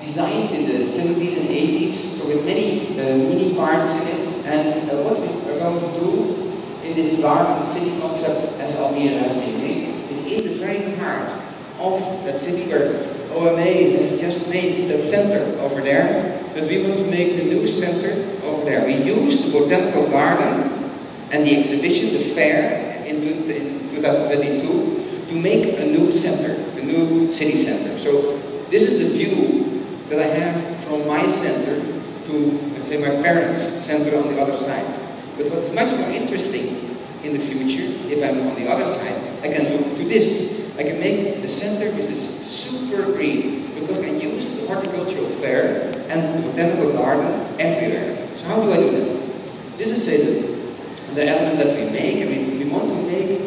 designed in the 70s and 80s, so with many mini parts in it. And what we are going to do in this garden city concept, as Almere has been named, is in the very heart of that city where OMA has just made that center over there, but we want to make the new center over there. We use the botanical garden and the exhibition, the fair, in 2022, to make a new center, a new city center. So this is the view that I have from my center to, let's say, my parents' center on the other side. But what's much more interesting in the future, if I'm on the other side, I can look to this. I can make the center with this super green, because I use the horticultural fair and the botanical garden everywhere. So how do I do that? This is the element that we make. I mean, we want to make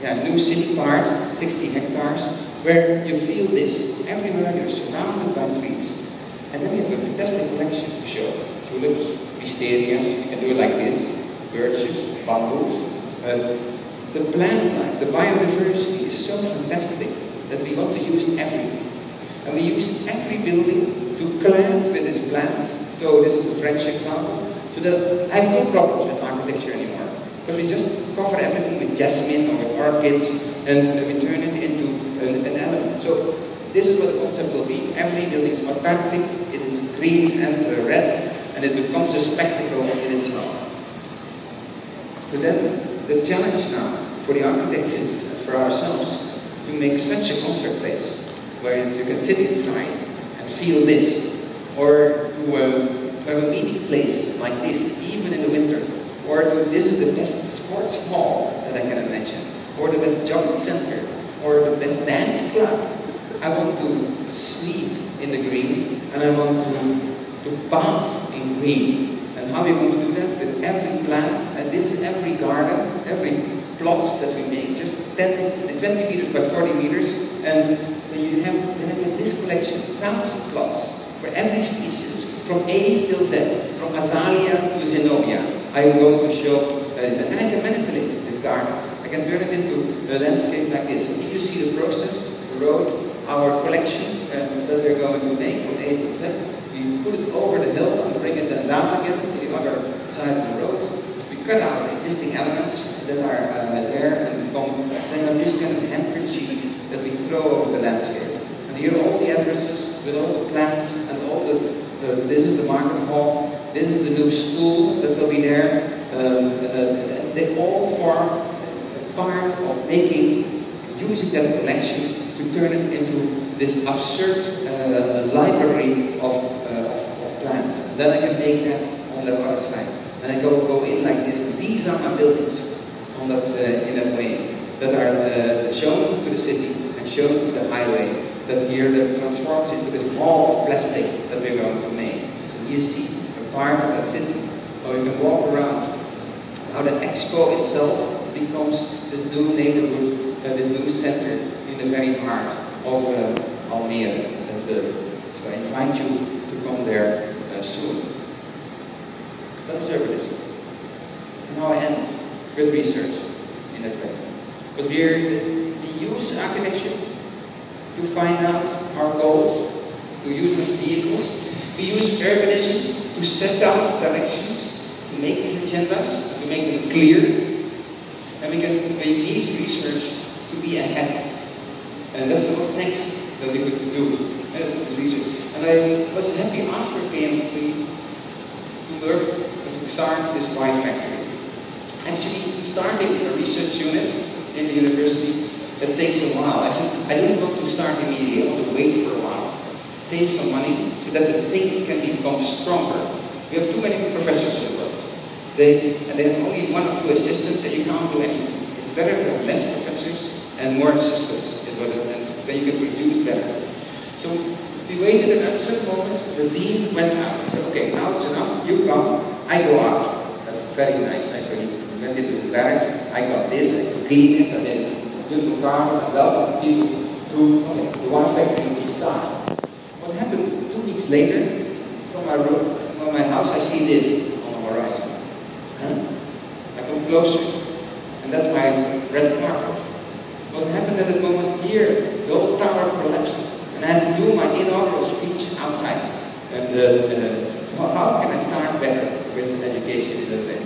a new city part, 60 hectares, where you feel this. Everywhere you're surrounded by trees. And then we have a fantastic collection to show. Tulips, wisterias, you can do it like this, birches, bamboos. The plant life, the biodiversity is so fantastic that we want to use everything. And we use every building to plant with these plants. So this is a French example. So that I have no problems with architecture anymore. Because we just cover everything with jasmine or with orchids and we turn it into an element. So this is what the concept will be. Every building is authentic, it is green and red, and it becomes a spectacle in itself. So then the challenge now for the architects is for ourselves to make such a concert place where you can sit inside and feel this, or to have a meeting place like this, even in the winter, or this is the best sports hall that I can imagine, or the best jogging center, or the best dance club. I want to sleep in the green, and I want to bath in green. And how are we going to do that? With every plant, and this is every garden, every plot that we make, just 20 meters by 40 meters, and then I get this collection, 1,000 plots for every species, from A till Z, from azalea to zenobia. I am going to show this, and I can manipulate these gardens. I can turn it into a landscape like this. And here you see the process, the road, our collection that we're going to make from A to Z. We put it over the hill and bring it then down again to the other side of the road. We cut out existing elements that are there and then have this kind of handkerchief that we throw over the landscape. And here are all the addresses with all the plants and all this is the market hall, this is the new school that will be there. They all form part of using that collection to turn it into this absurd library of plants. Then I can make that on the other side. And I go in like this. And these are my buildings on that, in that way, that are shown to the city and shown to the highway, that here that transforms into this wall of plastic that we're going to make. So you see a part of that city, or you can walk around how the expo itself becomes this new neighborhood, this new center in the very heart of Almere. So I invite you to come there soon. That was urbanism. And now I end with research in that way. But we use architecture to find out our goals, to use them as vehicles. We use urbanism to set out directions, to make these agendas, to make them clear. And we need research to be ahead. And that's what's next that we could do, this research. And I was happy after KM3 to work, to start this Y factory. Actually, starting a research unit in the university, that takes a while. I said, I don't want to start immediately, I want to wait for a while. Save some money, so that the thing can become stronger. We have too many professors in the world. They have only 1 or 2 assistants, and you can't do anything. It's better to have less professors and more assistants, and then you can produce better. So we waited, and at a certain moment, the dean went out. He said, okay, now it's enough, you come, I go out. That's very nice. I said, you went into the barracks, I got this, I cleaned it, and then beautiful garden, and welcome people to the Y factory would start. What happened 2 weeks later, from my room, from my house, I see this on the horizon. I come closer, and that's my red carpet. What happened at that moment here? The old tower And I had to do my inaugural speech outside. And so how can I start better with education in that way?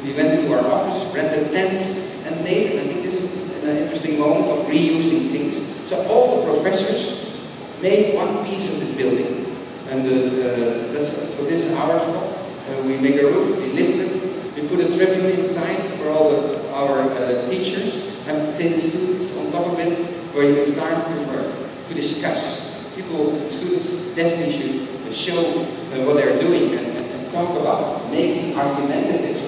We went into our office, rented tents, and made, and I think this is an interesting moment of reusing things. So all the professors made one piece of this building. And so this is our spot. We make a roof, we lift it, we put a tribune inside for all our teachers, and say the students on top of it, where you can start to work, to discuss. Students definitely should show what they're doing and talk about, making argumentative,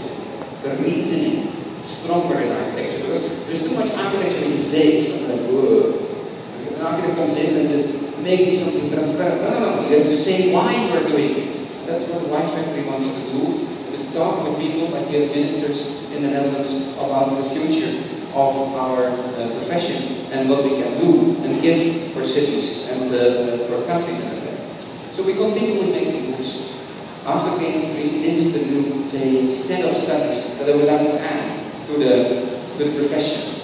the reasoning stronger in architecture. Because there's too much architecture in vague, something like, whoa. An architect comes in and says, make something transparent. No, you have to say why we're doing it. That's what the Y Factory wants to do, to talk to people like the ministers in the Netherlands about the future of our profession and what we can do and give for cities and for countries and everything. So we continue with making books. After KM3, this is the new, say, set of studies that I would like to add to the profession.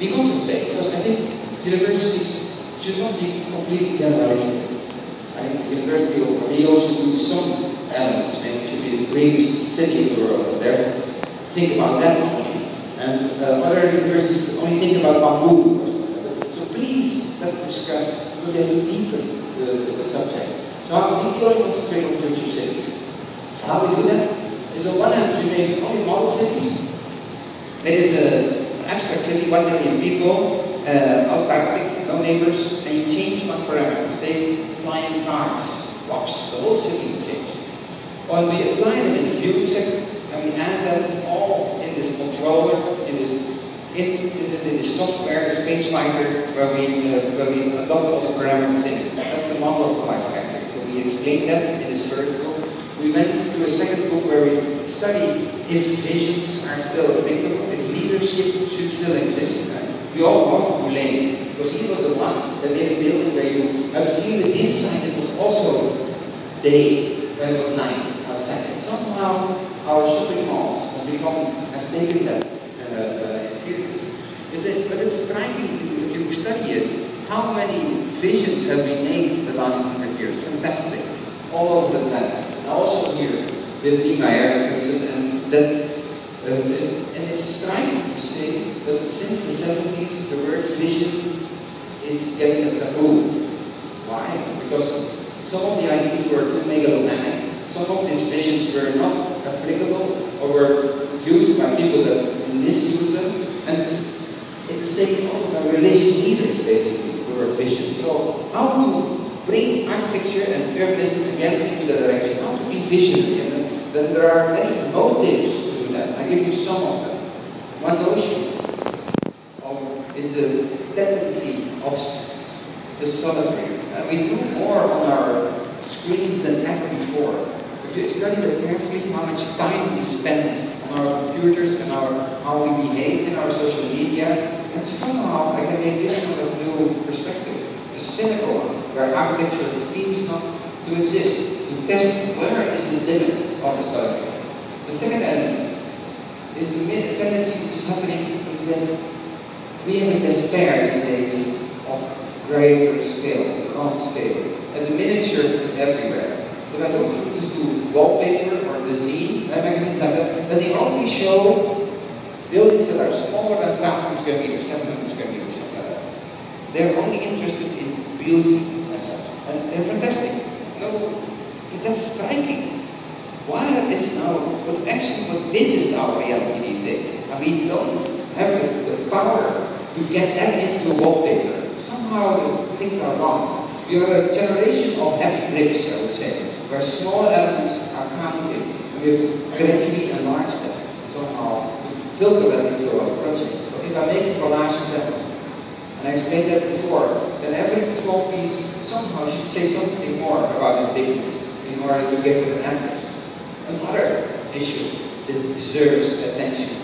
We concentrate, because I think universities should not be completely generalistic. I think the university will also do some elements, maybe it should be the greenest city in the world, and therefore think about that only. And other universities only think about bamboo or something like that. So please, let's discuss, because we have to deepen the subject. So we only concentrate on future cities. So how we do that is on one hand we make only model cities. It is an abstract city, 1 million people, autarkic, no neighbors, and you change one parameter. Say flying cars, whoops, the whole city will change. Or we apply them in the viewing sector, and we add that all in this controller, in this software, the space fighter, where we adopt all the parameters in it. That's the model of the Y Factory. So we explained that in this first book. We went to a second book where we studied if visions are still applicable, if leadership should still exist. We all love Boulain, because he was the one that made a building where you had feel it inside. It was also day, when it was night outside. And somehow our shopping malls have taken that experience. But it's striking if you study it, how many visions have been made the last 100 years. Fantastic. All over the planet. And also here with Niemeyer, for instance, and it's striking to say that since the 70s, the word vision is getting a taboo. Why? Because some of the ideas were too megalomaniac. Some of these visions were not applicable or were used by people that misuse them. And it was taken over by religious leaders, basically, who were visions. So how to bring architecture and urbanism together into the direction, how to be visionary. And then there are many motives to do that. I give you some of them. One notion is the tendency of the solitary. We do more on our screens than ever before. If you study that carefully, how much time we spend on our computers and how we behave in our social media, and somehow I can make this kind of new perspective. A cynical one, where architecture seems not to exist, to test where is this limit of the solitary. The second element is the tendency which is happening is that we have a despair these days of greater scale, grand scale, and the miniature is everywhere. If I look just to wallpaper or the zine, magazines like that, then they only show buildings that are smaller than 1,000 square meters, 700 square meters, something like that. They're only interested in beauty as such, and they're fantastic. No, but that's striking. Why that is now, but this is our reality these days. And we don't have the power to get that into wallpaper. Somehow things are wrong. We are a generation of happy bricks, I would say, where small elements are counted, and we have to gradually enlarge them, and somehow filter that into our project. So if I make a collage of that, and I explained that before, then every small piece somehow should say something more about its bigness in order to get to the answers. Another issue that deserves attention